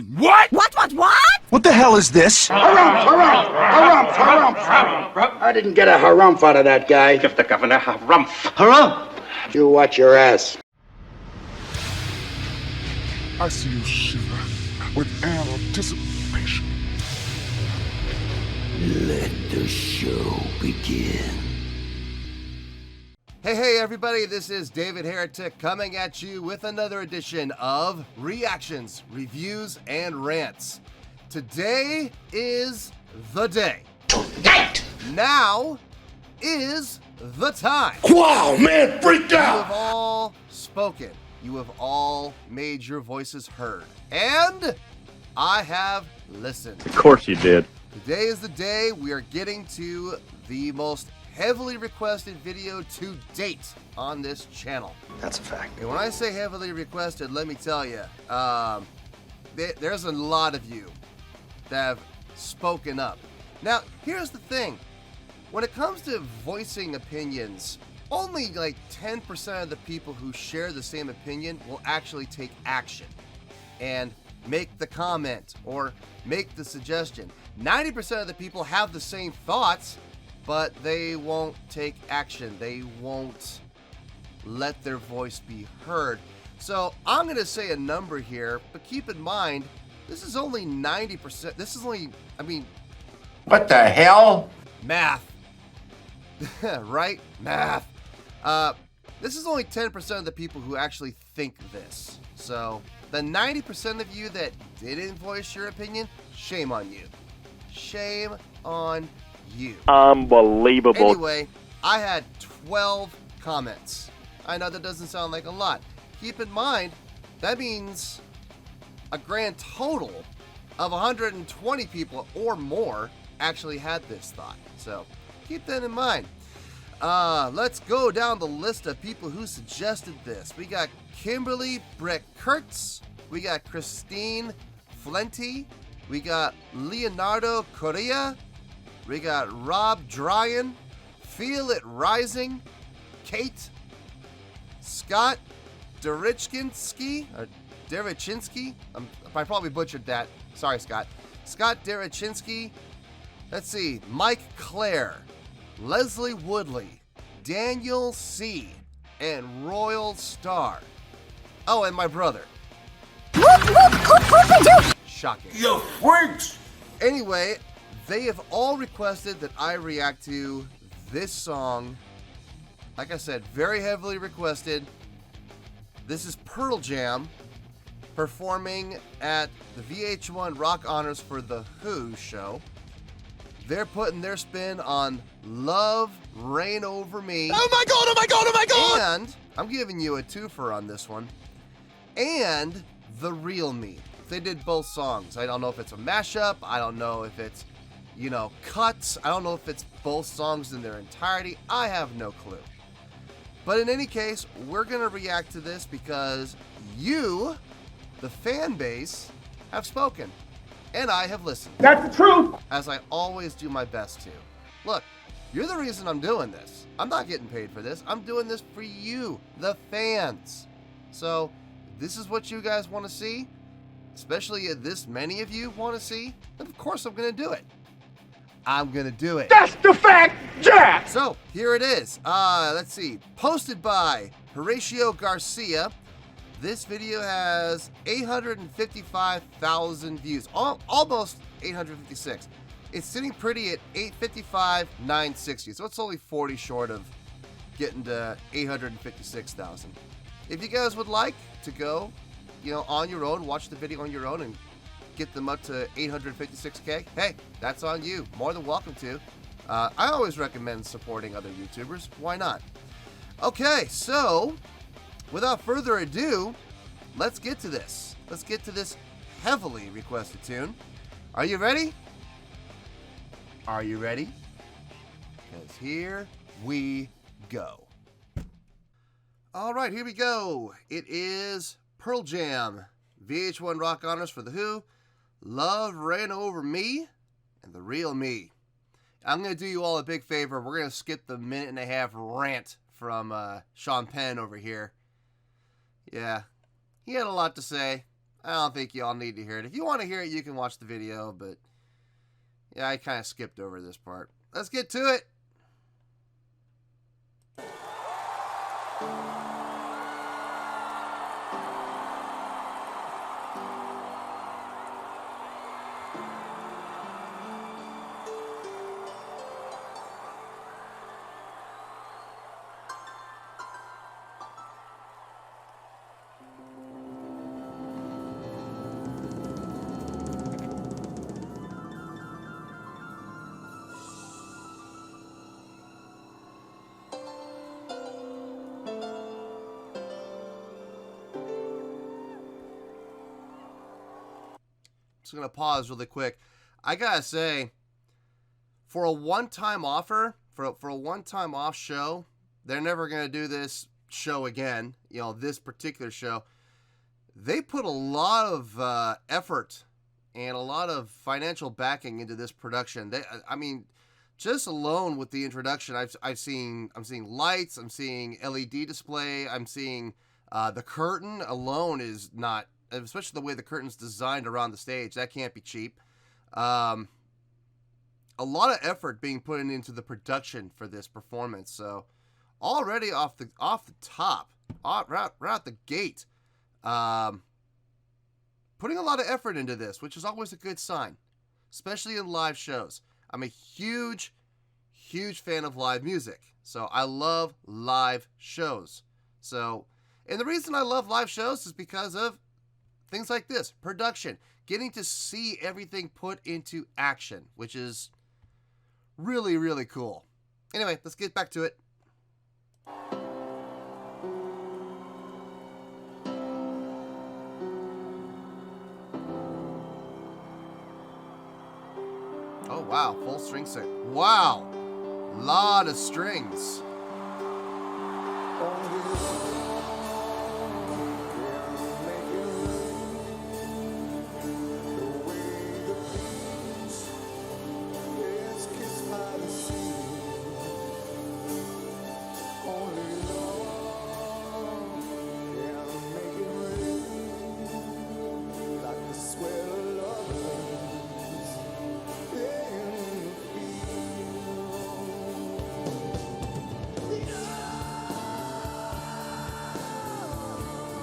What? What? What the hell is this? Harumph! I didn't get a harumph out of that guy. Give the governor harumph. Harumph! You watch your ass. I see you shiver with anticipation. Let the show begin. Hey everybody, this is David Heretic coming at you with another edition of Reactions, Reviews, and Rants. Today is the day. Tonight! Now is the time. Wow, man, freaked You out! have all spoken. You have all made your voices heard. And I have listened. Of course you did. Today is the day we are getting to the most heavily requested video to date on this channel. That's a fact. And when I say heavily requested, let me tell you, there's a lot of you that have spoken up. Now, here's the thing. When it comes to voicing opinions, only like 10% of the people who share the same opinion will actually take action and make the comment or make the suggestion. 90% of the people have the same thoughts, but they won't take action. They won't let their voice be heard. So I'm going to say a number here, but keep in mind, this is only 90%. This is only, What the hell? math. Right? Math. This is only 10% of the people who actually think this. So the 90% of you that didn't voice your opinion, shame on you. Shame on you. Unbelievable. Anyway, I had 12 comments. I know that doesn't sound like a lot. Keep in mind, that means a grand total of 120 people or more actually had this thought. So keep that in mind. Let's go down the list of people who suggested this. We got Kimberly Brett Kurtz. We got Christine Flenty. We got Leonardo Correa. We got Rob Dryan, Feel It Rising, Kate, Scott Derichinsky, I probably butchered that. Sorry, Scott. Scott Derichinsky. Let's see. Mike Clare, Leslie Woodley, Daniel C., and Royal Star. Oh, and my brother. Shocking. You freaks! Anyway, they have all requested that I react to this song. Like I said, very heavily requested. This is Pearl Jam performing at the VH1 Rock Honors for The Who show. They're putting their spin on Love Reign Over Me. Oh my god, oh my god, oh my god! And I'm giving you a twofer on this one. And The Real Me. They did both songs. I don't know if it's a mashup. I don't know if it's, cuts. I don't know if it's both songs in their entirety. I have no clue. But in any case, we're going to react to this because you, the fan base, have spoken. And I have listened. That's the truth. As I always do my best to. Look, you're the reason I'm doing this. I'm not getting paid for this. I'm doing this for you, the fans. So, this is what you guys want to see, especially if this many of you want to see, then of course I'm going to do it. I'm going to do it. That's the fact, Jack. So, here it is. Let's see. Posted by Horatio Garcia. This video has 855,000 views. Almost 856. It's sitting pretty at 855,960. So it's only 40 short of getting to 856,000. If you guys would like to go, on your own, watch the video on your own and get them up to 856K, hey, that's on you. More than welcome to. I always recommend supporting other YouTubers. Why not? Okay, so without further ado, let's get to this. Let's get to this heavily requested tune. Are you ready? Are you ready? Because here we go. All right, here we go. It is Pearl Jam, VH1 Rock Honors for The Who, Love Ran Over Me, and The Real Me. I'm going to do you all a big favor. We're going to skip the minute-and-a-half rant from Sean Penn over here. Yeah, he had a lot to say. I don't think y'all need to hear it. If you want to hear it, you can watch the video, but yeah, I kind of skipped over this part. Let's get to it. Just gonna pause really quick. I gotta say, for a one-time offer, for a one-time off show, they're never gonna do this show again. You know, this particular show. They put a lot of effort and a lot of financial backing into this production. I mean, just alone with the introduction, I'm seeing lights, I'm seeing LED display, I'm seeing the curtain alone is not. Especially the way the curtain's designed around the stage, that can't be cheap. A lot of effort being put into the production for this performance. So already off the top, right out the gate, putting a lot of effort into this, which is always a good sign, especially in live shows. I'm a huge fan of live music, so I love live shows. So, and the reason I love live shows is because of things like this, production, getting to see everything put into action, which is really, really cool. Anyway, let's get back to it. Oh, wow, full string set. Wow, lot of strings.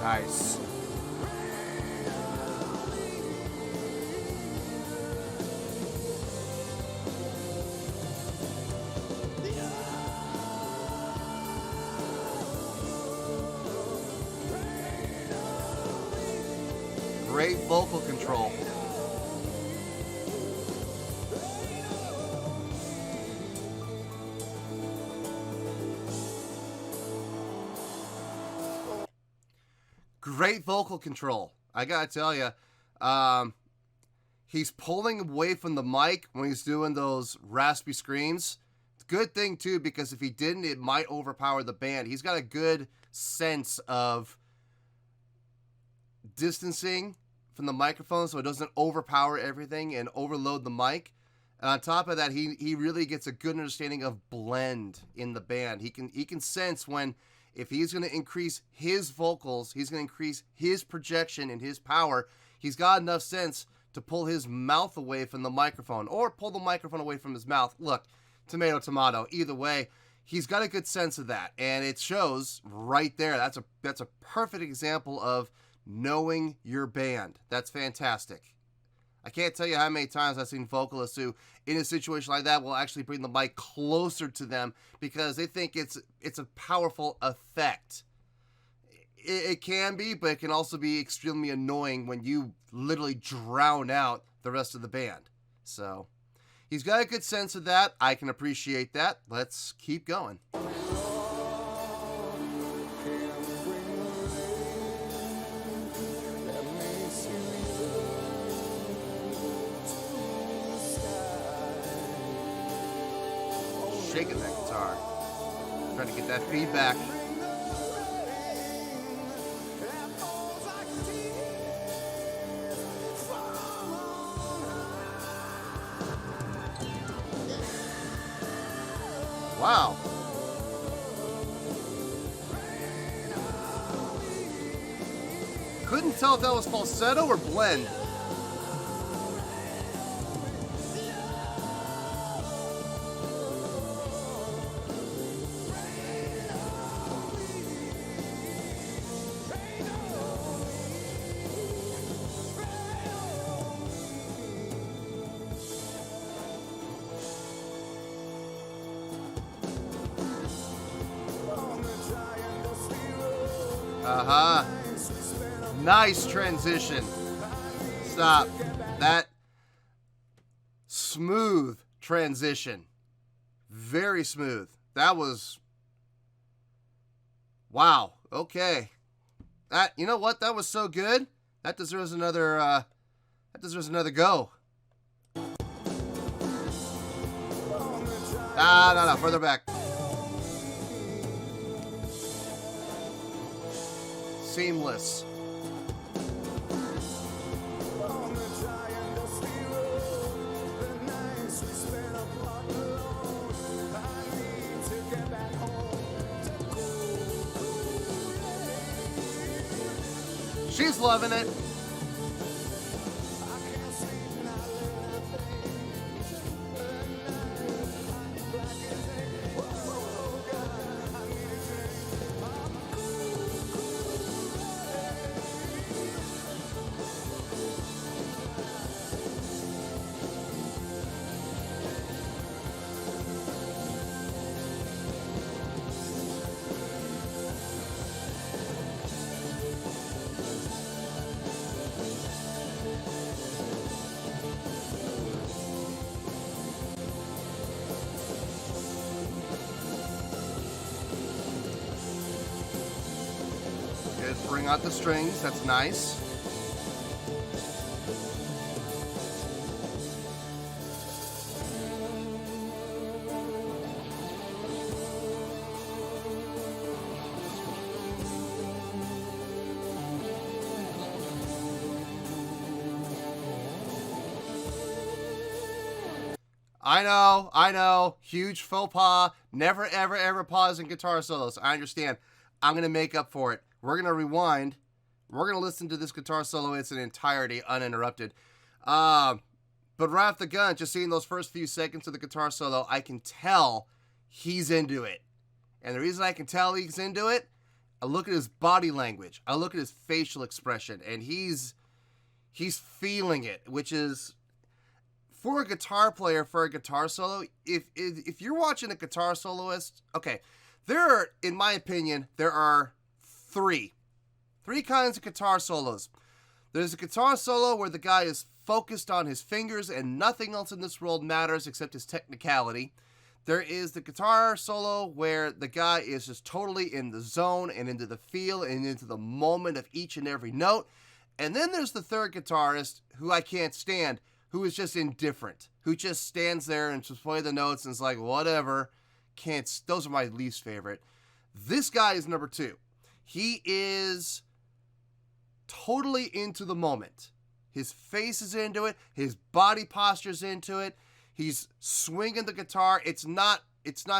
Nice. Great vocal control. Great vocal control. I gotta tell you, he's pulling away from the mic when he's doing those raspy screams. It's a good thing too, because if he didn't, it might overpower the band. He's got a good sense of distancing from the microphone so it doesn't overpower everything and overload the mic. And on top of that, he really gets a good understanding of blend in the band. He can sense when, if he's going to increase his vocals, he's going to increase his projection and his power, he's got enough sense to pull his mouth away from the microphone or pull the microphone away from his mouth. Look, tomato, tomato. Either way, he's got a good sense of that, and it shows right there. That's a perfect example of knowing your band. That's fantastic. I can't tell you how many times I've seen vocalists who, in a situation like that, will actually bring the mic closer to them because they think it's a powerful effect. It can be, but it can also be extremely annoying when you literally drown out the rest of the band. So, he's got a good sense of that. I can appreciate that. Let's keep going. Shaking that guitar, trying to get that feedback. Wow. Couldn't couldn't tell if that was falsetto or blend. Nice transition. Stop. That smooth transition. Very smooth. That was... Wow. Okay. That, you know what? That was so good. That deserves another, go. No. Further back. Seamless. She's loving it. Bring out the strings, that's nice. I know, huge faux pas. Never, ever pause in guitar solos. I understand. I'm going to make up for it. We're going to rewind. We're going to listen to this guitar solo in its entirety, uninterrupted. But right off the gun, just seeing those first few seconds of the guitar solo, I can tell he's into it. And the reason I can tell he's into it, I look at his body language. I look at his facial expression, and he's feeling it, which is, for a guitar player, for a guitar solo, if you're watching a guitar soloist, okay, in my opinion, there are three kinds of guitar solos. There's a guitar solo where the guy is focused on his fingers and nothing else in this world matters except his technicality. There is the guitar solo where the guy is just totally in the zone and into the feel and into the moment of each and every note. And then there's the third guitarist, who I can't stand, who is just indifferent, who just stands there and just play the notes and is like, whatever. Those are my least favorite. This guy is number two. He is totally into the moment. His face is into it. His body posture's into it. He's swinging the guitar. It's not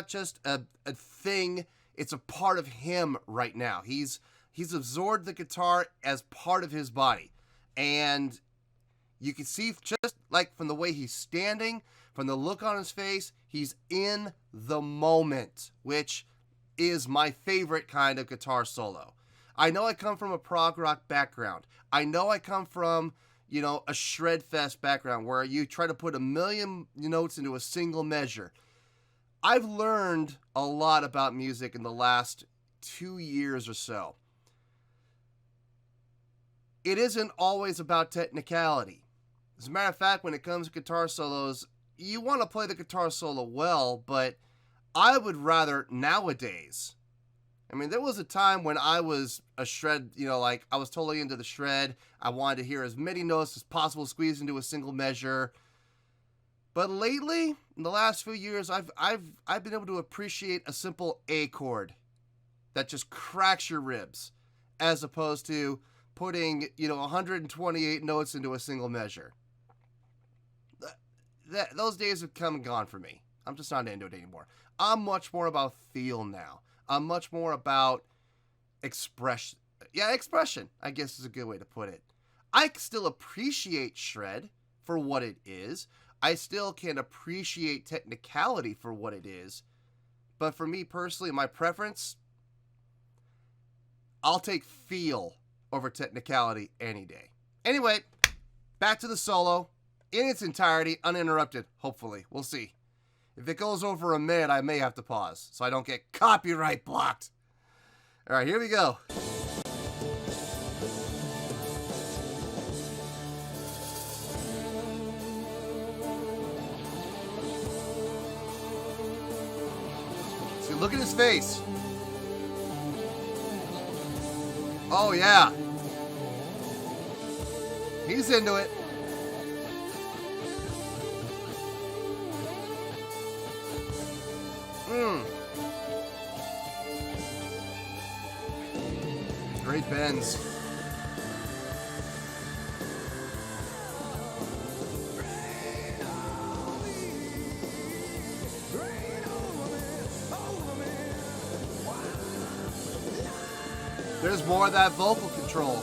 just a thing. It's a part of him right now. He's absorbed the guitar as part of his body. And you can see just like from the way he's standing, from the look on his face, he's in the moment, which is my favorite kind of guitar solo. I know I come from a prog rock background. I know I come from, a shred fest background where you try to put a million notes into a single measure. I've learned a lot about music in the last 2 years or so. It isn't always about technicality. As a matter of fact, when it comes to guitar solos, you want to play the guitar solo well, but I would rather nowadays. I mean, there was a time when I was a shred, I was totally into the shred. I wanted to hear as many notes as possible squeezed into a single measure. But lately, in the last few years, I've been able to appreciate a simple A chord that just cracks your ribs, as opposed to putting, 128 notes into a single measure. Those days have come and gone for me. I'm just not into it anymore. I'm much more about feel now. I'm much more about expression. yeah, expression, I guess is a good way to put it. I still appreciate shred for what it is. I still can appreciate technicality for what it is. But for me personally, my preference, I'll take feel over technicality any day. Anyway, back to the solo in its entirety, uninterrupted, hopefully. We'll see. If it goes over a minute, I may have to pause so I don't get copyright blocked. All right, here we go. See, look at his face. Oh, yeah. He's into it. Great bends. There's more of that vocal control.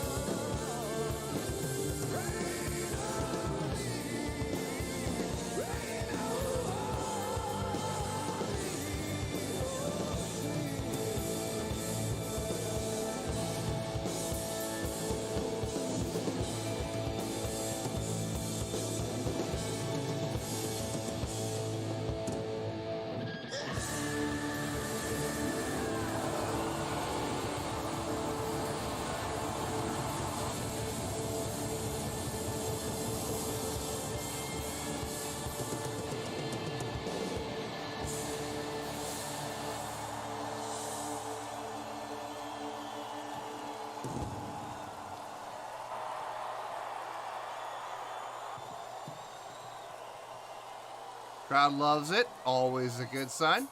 Crowd loves it. Always a good sign.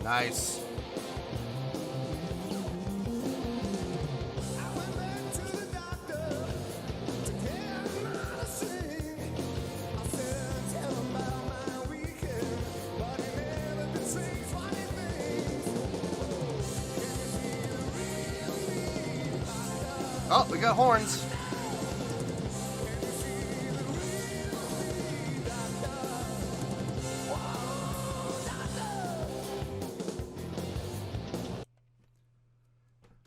Nice. Oh, we got horns.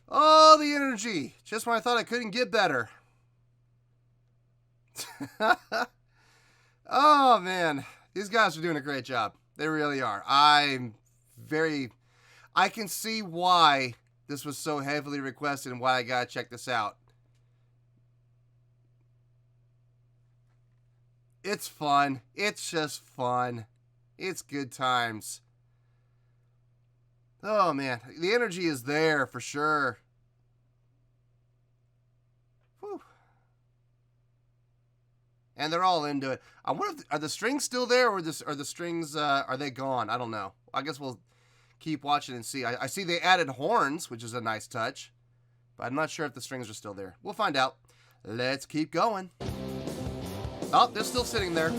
Oh, the energy. Just when I thought I couldn't get better. Oh, man. These guys are doing a great job. They really are. I can see why this was so heavily requested and why I gotta check this out. It's fun. It's just fun. It's good times. Oh, man. The energy is there for sure. Whew. And they're all into it. I wonder if, are the strings still there, or are the strings, are they gone? I don't know. I guess we'll keep watching and see. I see they added horns, which is a nice touch. But I'm not sure if the strings are still there. We'll find out. Let's keep going. Oh, they're still sitting there.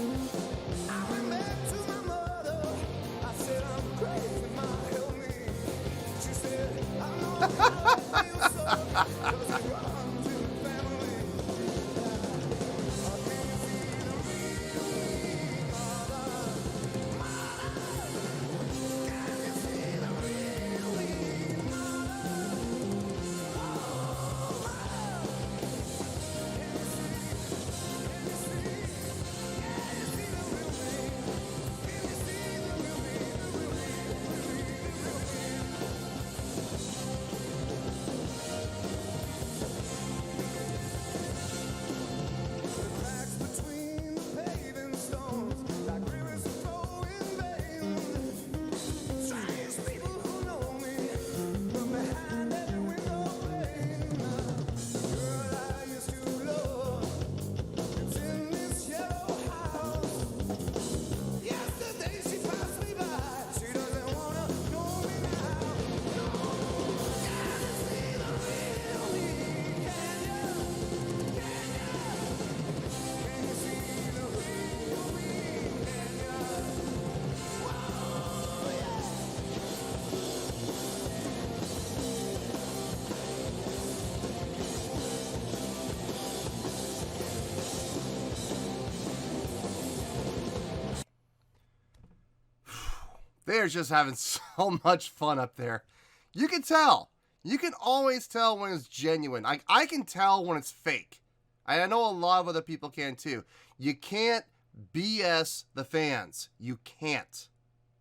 They're just having so much fun up there. You can tell. You can always tell when it's genuine. I can tell when it's fake. I know a lot of other people can too. You can't BS the fans. You can't.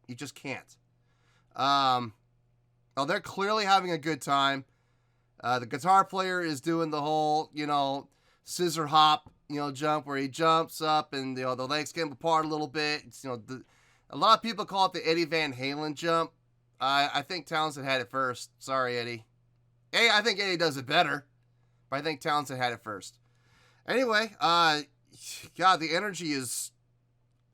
You just can't. Oh, they're clearly having a good time. The guitar player is doing the whole, scissor hop, jump where he jumps up and, the legs get apart a little bit. It's, a lot of people call it the Eddie Van Halen jump. I think Townsend had it first. Sorry, Eddie. Hey, I think Eddie does it better, but I think Townsend had it first. Anyway, God, the energy is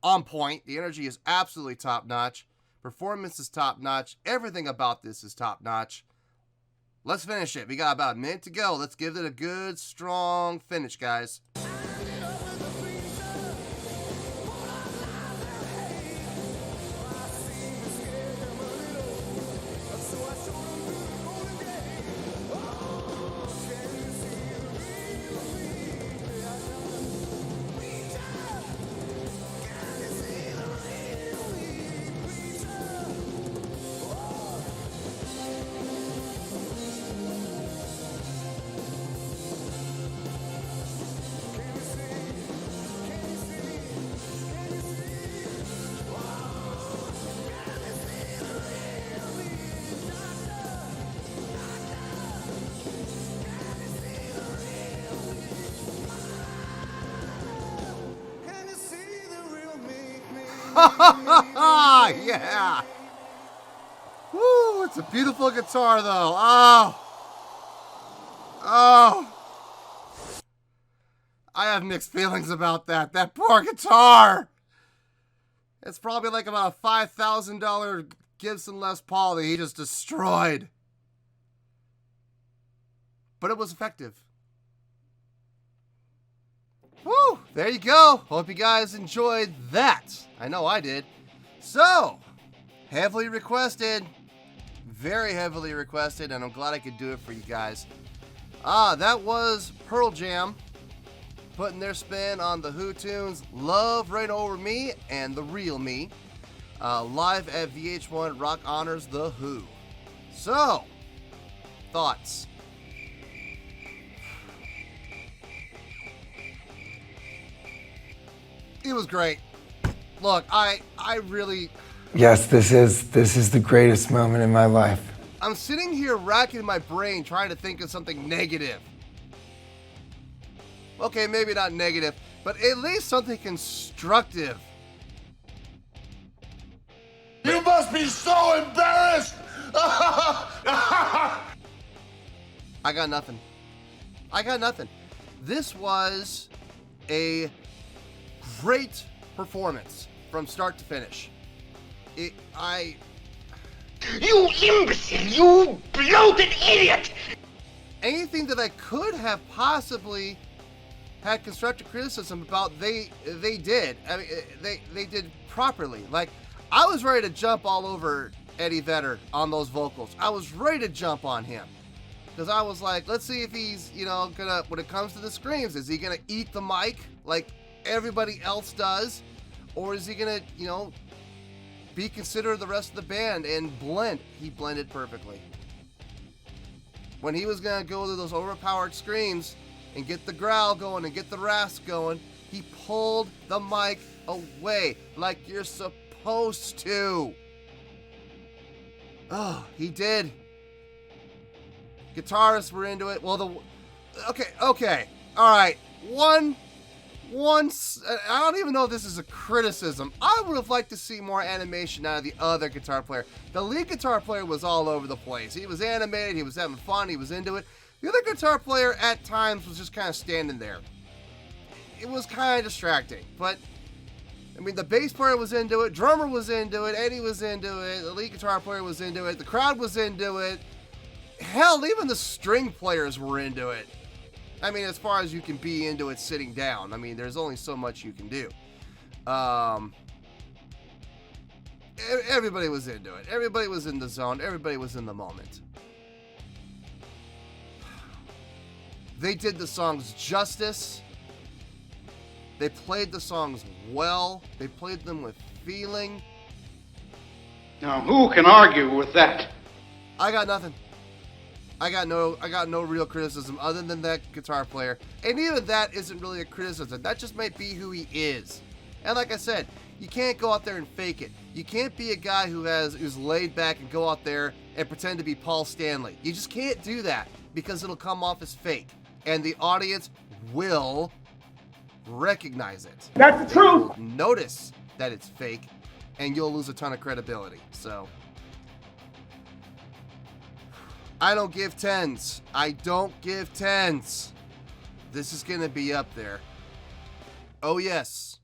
on point. The energy is absolutely top-notch. Performance is top-notch. Everything about this is top-notch. Let's finish it. We got about a minute to go. Let's give it a good, strong finish, guys. Yeah. Woo, it's a beautiful guitar though. Oh. I have mixed feelings about that. That poor guitar. It's probably like about a $5,000 Gibson Les Paul that he just destroyed. But it was effective. Woo! There you go. Hope you guys enjoyed that. I know I did. So, heavily requested. Very heavily requested, and I'm glad I could do it for you guys. That was Pearl Jam putting their spin on the Who tunes Love Right Over Me and The Real Me. Live at VH1 Rock Honors The Who. So, thoughts? It was great. Look, I really... Yes, this is the greatest moment in my life. I'm sitting here racking my brain trying to think of something negative. Okay, maybe not negative, but at least something constructive. You must be so embarrassed! I got nothing. This was a great performance from start to finish. You imbecile! You bloated idiot! Anything that I could have possibly had constructive criticism about, they did. I mean, they did properly. Like, I was ready to jump all over Eddie Vedder on those vocals. I was ready to jump on him. Because I was like, let's see if he's, gonna, when it comes to the screams, is he gonna eat the mic like everybody else does? Or is he gonna, be considerate of the rest of the band and blend? He blended perfectly. When he was gonna go to those overpowered screams and get the growl going and get the rasp going, he pulled the mic away like you're supposed to. Oh, he did. Guitarists were into it. Well, okay, all right. Once, I don't even know if this is a criticism. I would have liked to see more animation out of the other guitar player. The lead guitar player was all over the place. He was animated, he was having fun, he was into it. The other guitar player at times was just kind of standing there. It was kind of distracting, but I mean, the bass player was into it, drummer was into it, Eddie was into it, the lead guitar player was into it, the crowd was into it. Hell, even the string players were into it. I mean, as far as you can be into it sitting down. I mean, there's only so much you can do. Everybody was into it. Everybody was in the zone. Everybody was in the moment. They did the songs justice. They played the songs well. They played them with feeling. Now, who can argue with that? I got nothing. I got no real criticism other than that guitar player. And even that isn't really a criticism. That just might be who he is. And like I said, you can't go out there and fake it. You can't be a guy who's laid back and go out there and pretend to be Paul Stanley. You just can't do that because it'll come off as fake. And the audience will recognize it. That's the truth. They'll notice that it's fake, and you'll lose a ton of credibility. So I don't give 10s. I don't give 10s. This is going to be up there. Oh, yes.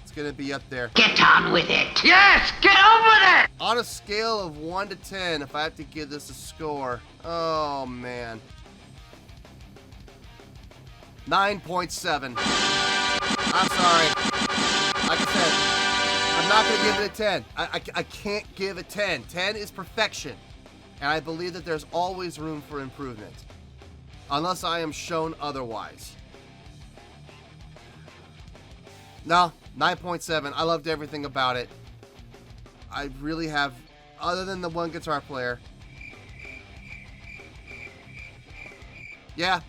It's going to be up there. Get on with it. Yes, get on with it. On a scale of 1 to 10, if I have to give this a score, oh, man. 9.7. I'm sorry. Like I said, I'm not going to give it a 10. I can't give it 10. 10 is perfection. And I believe that there's always room for improvement. Unless I am shown otherwise. No, 9.7. I loved everything about it. I really have, other than the one guitar player. Yeah.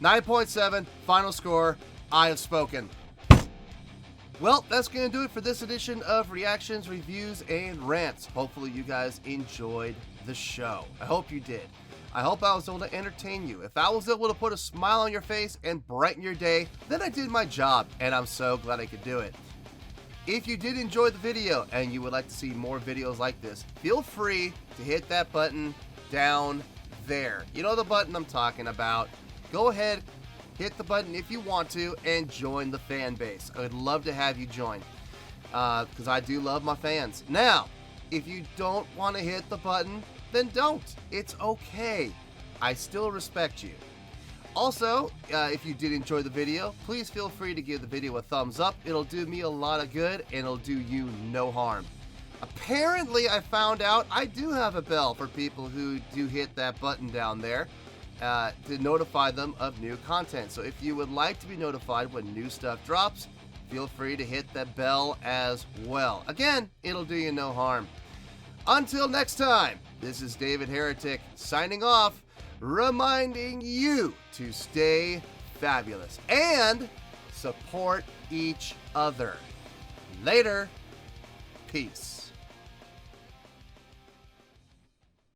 9.7, final score, I have spoken. Well, that's going to do it for this edition of Reactions, Reviews, and Rants. Hopefully you guys enjoyed the show. I hope you did. I hope I was able to entertain you. If I was able to put a smile on your face and brighten your day, then I did my job, and I'm so glad I could do it. If you did enjoy the video and you would like to see more videos like this, feel free to hit that button down there. You know the button I'm talking about. Go ahead, hit the button if you want to, and join the fan base. I would love to have you join, because I do love my fans. Now, if you don't want to hit the button, then don't. It's okay. I still respect you. Also, if you did enjoy the video, please feel free to give the video a thumbs up. It'll do me a lot of good, and it'll do you no harm. Apparently, I found out I do have a bell for people who do hit that button down there. To notify them of new content. So if you would like to be notified when new stuff drops, feel free to hit that bell as well. Again, it'll do you no harm. Until next time, this is David Heretic signing off, reminding you to stay fabulous and support each other. Later. Peace.